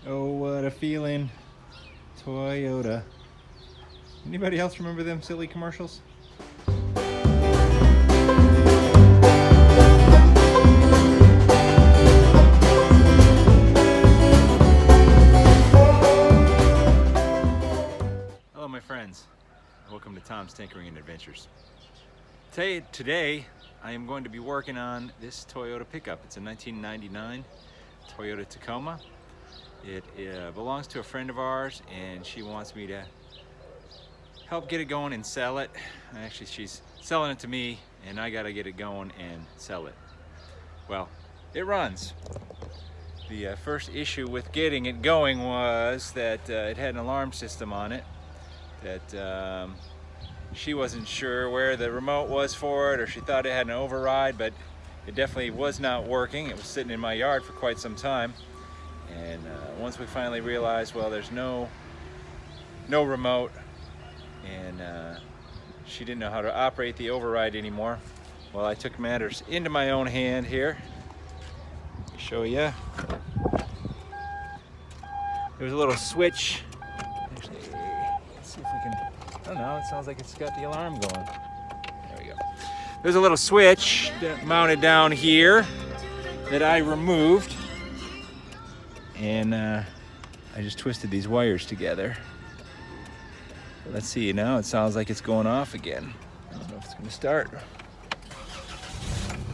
Oh, what a feeling. Toyota. Anybody else remember them silly commercials? Hello my friends. Welcome to Tom's Tinkering and Adventures. Today I am going to be working on this Toyota pickup. It's a 1999 Toyota Tacoma. It belongs to a friend of ours, and she wants me to help get it going and sell it. Actually, she's selling it to me, and I gotta get it going and sell it. Well, it runs. The first issue with getting it going was that it had an alarm system on it that she wasn't sure where the remote was for it, or she thought it had an override, but it definitely was not working. It was sitting in my yard for quite some time. And once we finally realized, well, there's no remote, and she didn't know how to operate the override anymore, well, I took matters into my own hand here. Let me show you. There's a little switch. Actually, let's see if we can. I don't know. It sounds like it's got the alarm going. There we go. There's a little switch mounted down here that I removed. And I just twisted these wires together. Let's see, now it sounds like it's going off again. I don't know if it's going to start.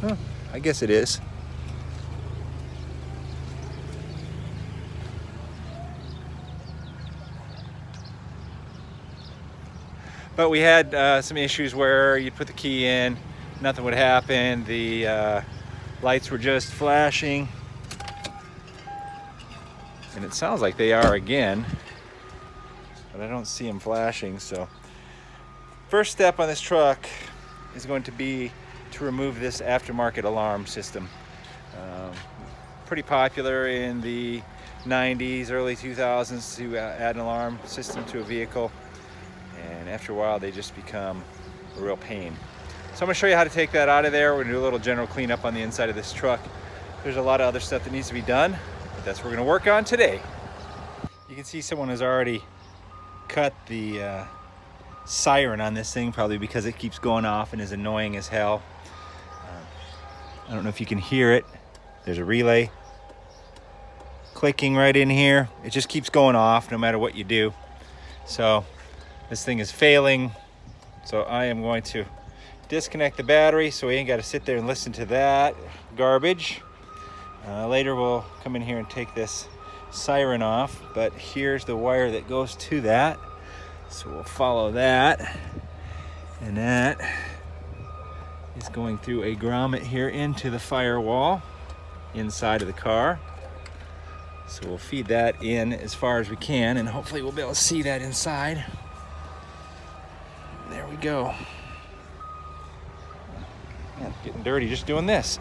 Huh, I guess it is. But we had some issues where you'd put the key in, nothing would happen. The lights were just flashing. And it sounds like they are again, but I don't see them flashing. So first step on this truck is going to be to remove this aftermarket alarm system. Pretty popular in the 90s, early 2000s to add an alarm system to a vehicle, and after a while they just become a real pain. So I'm going to show you how to take that out of there. We're going to do a little general cleanup on the inside of this truck. There's a lot of other stuff that needs to be done, but that's what we're going to work on today. You can see someone has already cut the siren on this thing, probably because it keeps going off and is annoying as hell. I don't know if you can hear it. There's a relay clicking right in here. It just keeps going off no matter what you do. So this thing is failing. So I am going to disconnect the battery so we ain't got to sit there and listen to that garbage. Later we'll come in here and take this siren off, but here's the wire that goes to that. So we'll follow that, and that is going through a grommet here into the firewall inside of the car. So we'll feed that in as far as we can, and hopefully we'll be able to see that inside. There we go. Man, getting dirty just doing this.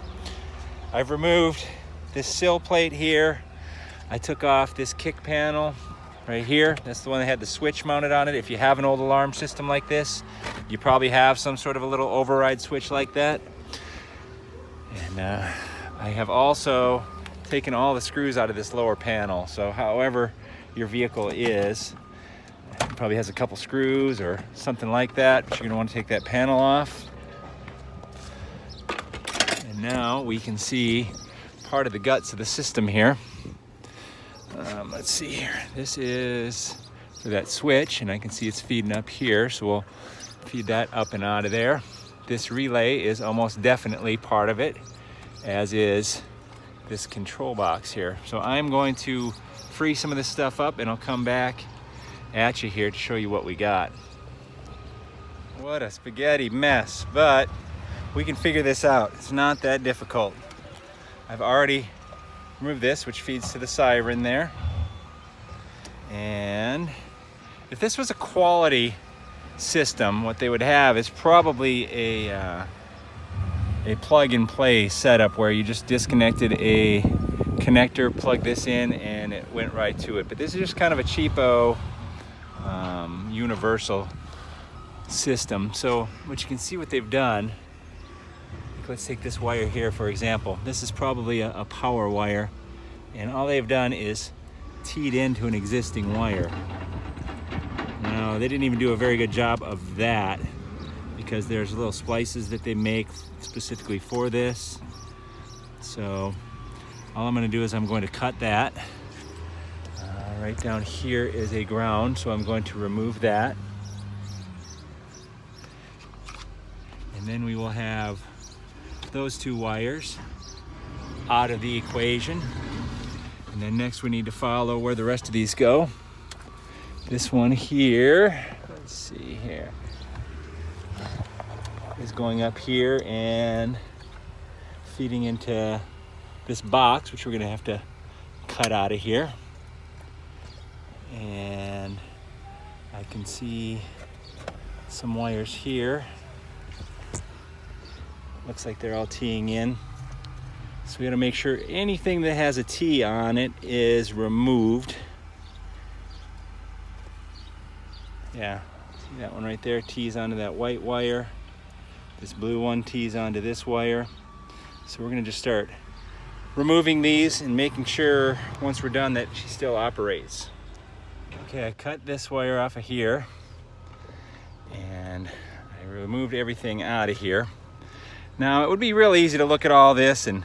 I've removed this sill plate here. I took off this kick panel right here. That's the one that had the switch mounted on it. If you have an old alarm system like this, you probably have some sort of a little override switch like that. And I have also taken all the screws out of this lower panel. So however your vehicle is, it probably has a couple screws or something like that, but you're gonna want to take that panel off. And now we can see part of the guts of the system here. Let's see here. This is for that switch, and I can see it's feeding up here, so we'll feed that up and out of there. This relay is almost definitely part of it, as is this control box here. So I'm going to free some of this stuff up, and I'll come back at you here to show you what we got. What a spaghetti mess, but we can figure this out. It's not that difficult. I've already removed this, which feeds to the siren there. And if this was a quality system, what they would have is probably a plug-and-play setup where you just disconnected a connector, plugged this in, and it went right to it. But this is just kind of a cheapo universal system. So what you can see what they've done, let's take this wire here for example. This is probably a power wire, and all they've done is teed into an existing wire. Now, they didn't even do a very good job of that because there's little splices that they make specifically for this. So all I'm going to do is I'm going to cut that. Right down here is a ground, so I'm going to remove that. And then we will have those two wires out of the equation. And then next we need to follow where the rest of these go. This one here, let's see here, is going up here and feeding into this box, which we're gonna have to cut out of here. And I can see some wires here. Looks like they're all teeing in. So we gotta make sure anything that has a T on it is removed. Yeah, see that one right there, tees onto that white wire. This blue one tees onto this wire. So we're gonna just start removing these and making sure once we're done that she still operates. Okay, I cut this wire off of here and I removed everything out of here. Now it would be real easy to look at all this and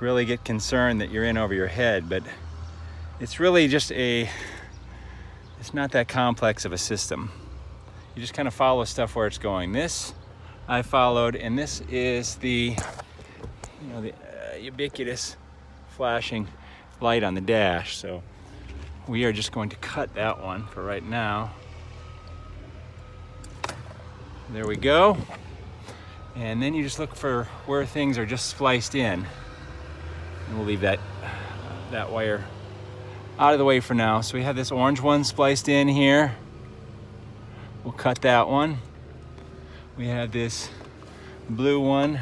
really get concerned that you're in over your head, but it's really just it's not that complex of a system. You just kind of follow stuff where it's going. This I followed, and this is the ubiquitous flashing light on the dash. So we are just going to cut that one for right now. There we go. And then you just look for where things are just spliced in. And we'll leave that wire out of the way for now. So we have this orange one spliced in here. We'll cut that one. We have this blue one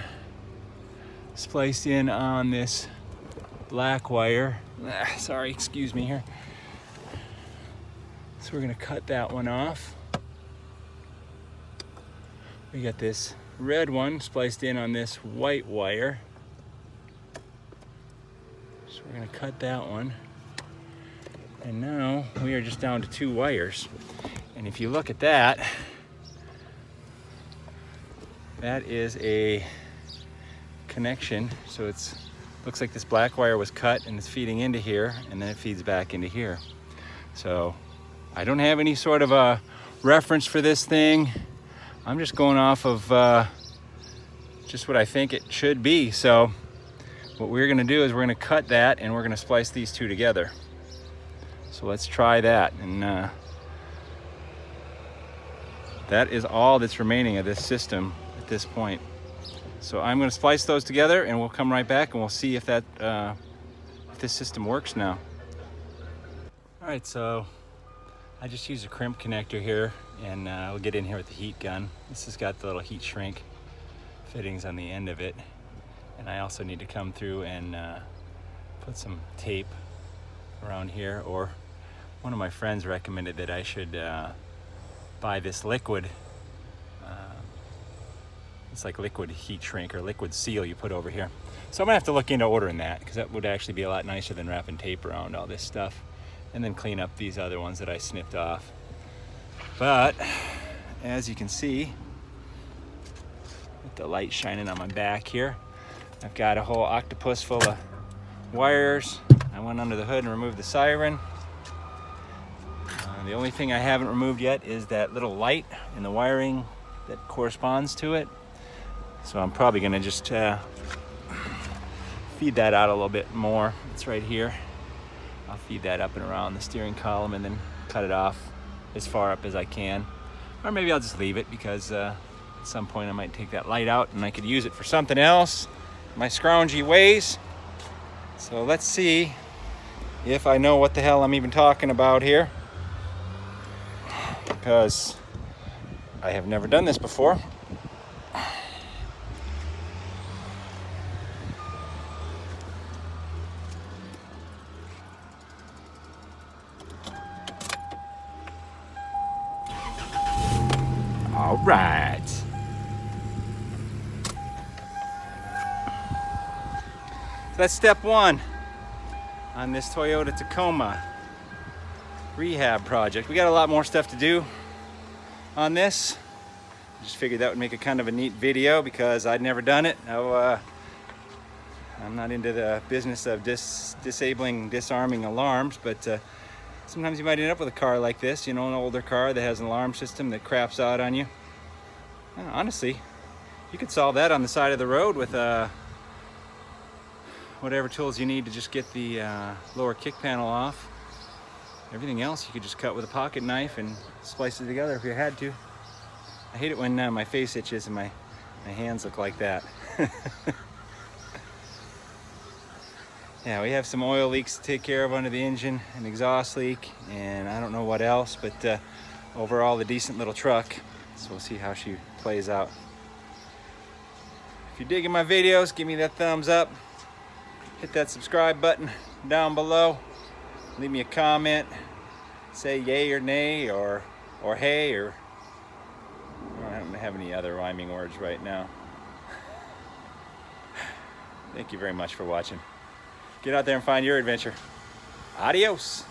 spliced in on this black wire. Sorry, excuse me here. So we're gonna cut that one off. We got this red one spliced in on this white wire. So we're gonna cut that one. And now we are just down to two wires. And if you look at that, that is a connection. So it's looks like this black wire was cut and it's feeding into here, and then it feeds back into here. So I don't have any sort of a reference for this thing. I'm just going off of just what I think it should be. So what we're gonna do is we're gonna cut that and we're gonna splice these two together. So let's try that. And that is all that's remaining of this system at this point. So I'm gonna splice those together and we'll come right back and we'll see if that if this system works now. All right, so I just used a crimp connector here, and I'll get in here with the heat gun. This has got the little heat shrink fittings on the end of it. And I also need to come through and put some tape around here, or one of my friends recommended that I should buy this liquid. It's like liquid heat shrink or liquid seal you put over here. So I'm gonna have to look into ordering that, because that would actually be a lot nicer than wrapping tape around all this stuff. And then clean up these other ones that I snipped off. But as you can see, with the light shining on my back here, I've got a whole octopus full of wires. I went under the hood and removed the siren. The only thing I haven't removed yet is that little light in the wiring that corresponds to it. So I'm probably gonna just feed that out a little bit more. It's right here. I'll feed that up and around the steering column and then cut it off as far up as I can. Or maybe I'll just leave it, because at some point I might take that light out and I could use it for something else, my scroungy ways. So let's see if I know what the hell I'm even talking about here, because I have never done this before. All right. So that's step one on this Toyota Tacoma. rehab project. We got a lot more stuff to do on this. Just figured that would make a kind of a neat video because I'd never done it. I'm not into the business of disabling, disarming alarms, but sometimes you might end up with a car like this, you know, an older car that has an alarm system that craps out on you. And honestly, you could solve that on the side of the road with whatever tools you need to just get the lower kick panel off. Everything else you could just cut with a pocket knife and splice it together if you had to. I hate it when my face itches and my hands look like that. Yeah, we have some oil leaks to take care of under the engine, an exhaust leak, and I don't know what else, but overall a decent little truck. So we'll see how she plays out. If you're digging my videos, give me that thumbs up. Hit that subscribe button down below. Leave me a comment. Say yay or nay or hey, or I don't have any other rhyming words right now. Thank you very much for watching. Get out there and find your adventure. Adios.